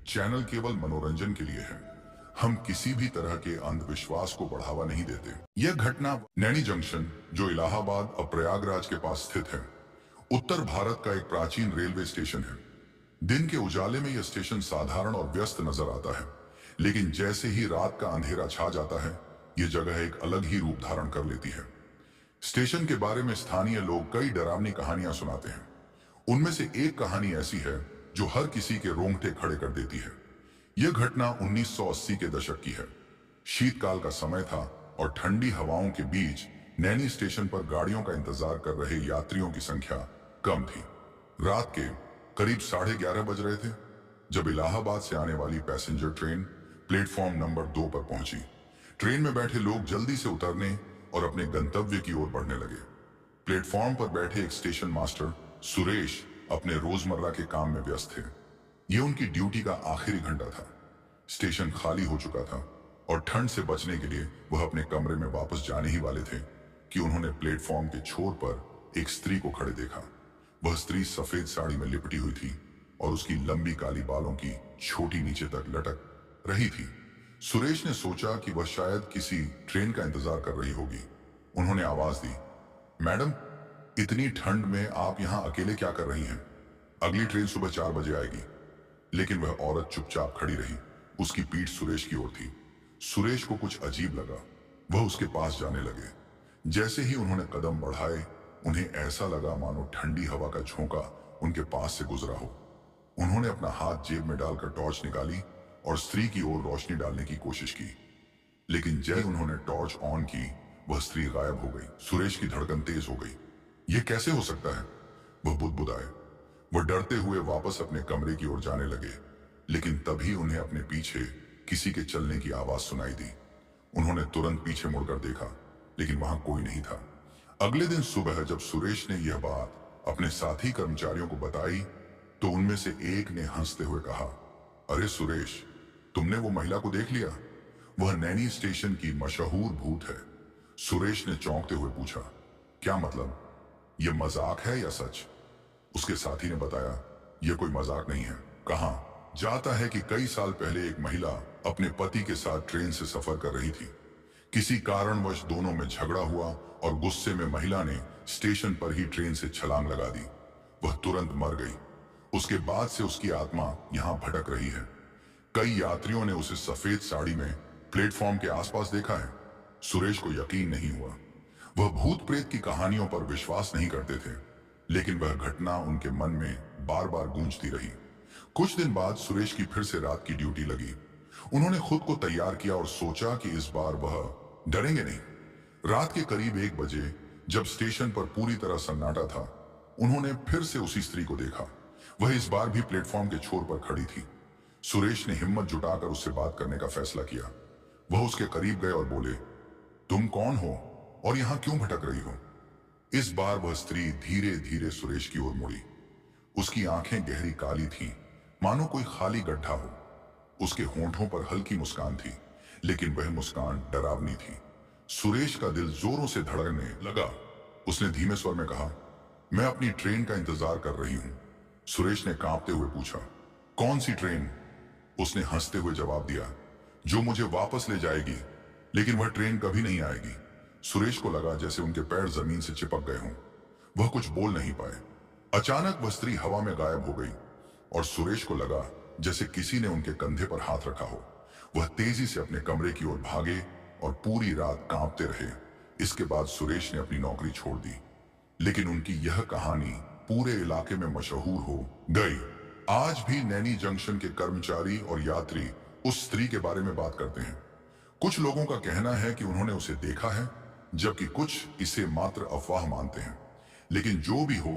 Channel केवल मनोरंजन के लिए है। हम किसी भी तरह के अंधविश्वास को बढ़ावा नहीं देते। यह घटना नैनी जंक्शन, जो इलाहाबाद और प्रयागराज के पास स्थित है, उत्तर भारत का एक प्राचीन रेलवे स्टेशन है। दिन के उजाले में यह स्टेशन साधारण और व्यस्त नजर आता है, लेकिन जैसे ही रात का अंधेरा छा जाता है, यह जगह एक अलग ही रूप धारण कर लेती है। स्टेशन के बारे में स्थानीय लोग कई डरावनी कहानियां सुनाते हैं। उनमें से एक कहानी ऐसी है जो हर किसी के रोंगटे खड़े कर देती है। यह घटना 1980 के दशक की है। शीतकाल का समय था और ठंडी हवाओं के बीच नैनी स्टेशन पर गाड़ियों का इंतजार कर रहे यात्रियों की संख्या कम थी। रात के करीब 11:30 बज रहे थे जब इलाहाबाद से आने वाली पैसेंजर ट्रेन प्लेटफॉर्म नंबर 2 पर पहुंची। ट्रेन में बैठे लोग जल्दी से उतरने और अपने गंतव्य की ओर बढ़ने लगे। प्लेटफॉर्म पर बैठे एक स्टेशन मास्टर सुरेश अपने रोजमर्रा के काम में व्यस्त थे। यह उनकी ड्यूटी का आखिरी घंटा था। स्टेशन खाली हो चुका था और ठंड से बचने के लिए वह अपने कमरे में वापस जाने ही वाले थे कि उन्होंने प्लेटफॉर्म के छोर पर एक स्त्री को खड़े देखा। वह स्त्री सफेद साड़ी में लिपटी हुई थी और उसकी लंबी काली बालों की छोटी नीचे तक लटक रही थी। सुरेश ने सोचा कि वह शायद किसी ट्रेन का इंतजार कर रही होगी। उन्होंने आवाज दी, मैडम, इतनी ठंड में आप यहां अकेले क्या कर रही हैं? अगली ट्रेन सुबह 4 बजे आएगी। लेकिन वह औरत चुपचाप खड़ी रही। उसकी पीठ सुरेश की ओर थी। सुरेश को कुछ अजीब लगा। वह उसके पास जाने लगे। जैसे ही उन्होंने कदम बढ़ाए, उन्हें ऐसा लगा मानो ठंडी हवा का झोंका उनके पास से गुजरा हो। उन्होंने अपना हाथ जेब में डालकर टॉर्च निकाली और स्त्री की ओर रोशनी डालने की कोशिश की, लेकिन जैसे उन्होंने टॉर्च ऑन की, वह स्त्री गायब हो गई। सुरेश की धड़कन तेज हो गई। यह कैसे हो सकता है? वह बुदबुदाए। वह डरते हुए वापस अपने कमरे की ओर जाने लगे, लेकिन तभी उन्हें अपने पीछे किसी के चलने की आवाज सुनाई दी। उन्होंने तुरंत पीछे मुड़कर देखा, लेकिन वहां कोई नहीं था। अगले दिन सुबह जब सुरेश ने यह बात अपने साथी कर्मचारियों को बताई, तो उनमें से एक ने हंसते हुए कहा, अरे सुरेश, तुमने वो महिला को देख लिया? वह नैनी स्टेशन की मशहूर भूत है। सुरेश ने चौंकते हुए पूछा, क्या मतलब? यह मजाक है या सच? उसके साथी ने बताया, यह कोई मजाक नहीं है। कहा जाता है कि कई साल पहले एक महिला अपने पति के साथ ट्रेन से सफर कर रही थी। किसी कारणवश दोनों में झगड़ा हुआ और गुस्से में महिला ने स्टेशन पर ही ट्रेन से छलांग लगा दी। वह तुरंत मर गई। उसके बाद से उसकी आत्मा यहां भटक रही है। कई यात्रियों ने उसे सफेद साड़ी में प्लेटफॉर्म के आसपास देखा है। सुरेश को यकीन नहीं हुआ। वह भूत प्रेत की कहानियों पर विश्वास नहीं करते थे, लेकिन वह घटना उनके मन में बार बार गूंजती रही। कुछ दिन बाद सुरेश की फिर से रात की ड्यूटी लगी। उन्होंने खुद को तैयार किया और सोचा कि इस बार वह डरेंगे नहीं। रात के करीब 1 बजे जब स्टेशन पर पूरी तरह सन्नाटा था, उन्होंने फिर से उसी स्त्री को देखा। वह इस बार भी प्लेटफॉर्म के छोर पर खड़ी थी। सुरेश ने हिम्मत जुटाकर उससे बात करने का फैसला किया। वह उसके करीब गए और बोले, तुम कौन हो और यहां क्यों भटक रही हो? इस बार वह स्त्री धीरे धीरे सुरेश की ओर मुड़ी। उसकी आंखें गहरी काली थीं, मानो कोई खाली गड्ढा हो। उसके होंठों पर हल्की मुस्कान थी, लेकिन वह मुस्कान डरावनी थी। सुरेश का दिल जोरों से धड़कने लगा। उसने धीमे स्वर में कहा, मैं अपनी ट्रेन का इंतजार कर रही हूं। सुरेश ने कांपते हुए पूछा, कौन सी ट्रेन? उसने हंसते हुए जवाब दिया, जो मुझे वापस ले जाएगी। लेकिन वह ट्रेन कभी नहीं आएगी। सुरेश को लगा जैसे उनके पैर जमीन से चिपक गए हों। वह कुछ बोल नहीं पाए। अचानक वह स्त्री हवा में गायब हो गई और सुरेश को लगा जैसे किसी ने उनके कंधे पर हाथ रखा हो। वह तेजी से अपने कमरे की ओर भागे और पूरी रात कांपते रहे। इसके बाद सुरेश ने अपनी नौकरी छोड़ दी, लेकिन उनकी यह कहानी पूरे इलाके में मशहूर हो गई। आज भी नैनी जंक्शन के कर्मचारी और यात्री उस स्त्री के बारे में बात करते हैं। कुछ लोगों का कहना है कि उन्होंने उसे देखा है, जबकि कुछ इसे मात्र अफवाह मानते हैं। लेकिन जो भी हो,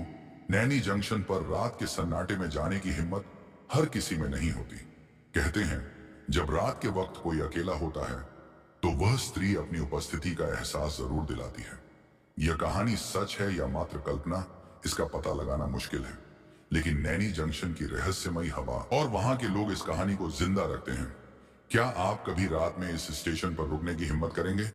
नैनी जंक्शन पर रात के सन्नाटे में जाने की हिम्मत हर किसी में नहीं होती। कहते हैं, जब रात के वक्त कोई अकेला होता है, तो वह स्त्री अपनी उपस्थिति का एहसास जरूर दिलाती है। यह कहानी सच है या मात्र कल्पना, इसका पता लगाना मुश्किल है। लेकिन नैनी जंक्शन की रहस्यमयी हवा और वहां के लोग इस कहानी को जिंदा रखते हैं। क्या आप कभी रात में इस स्टेशन पर रुकने की हिम्मत करेंगे?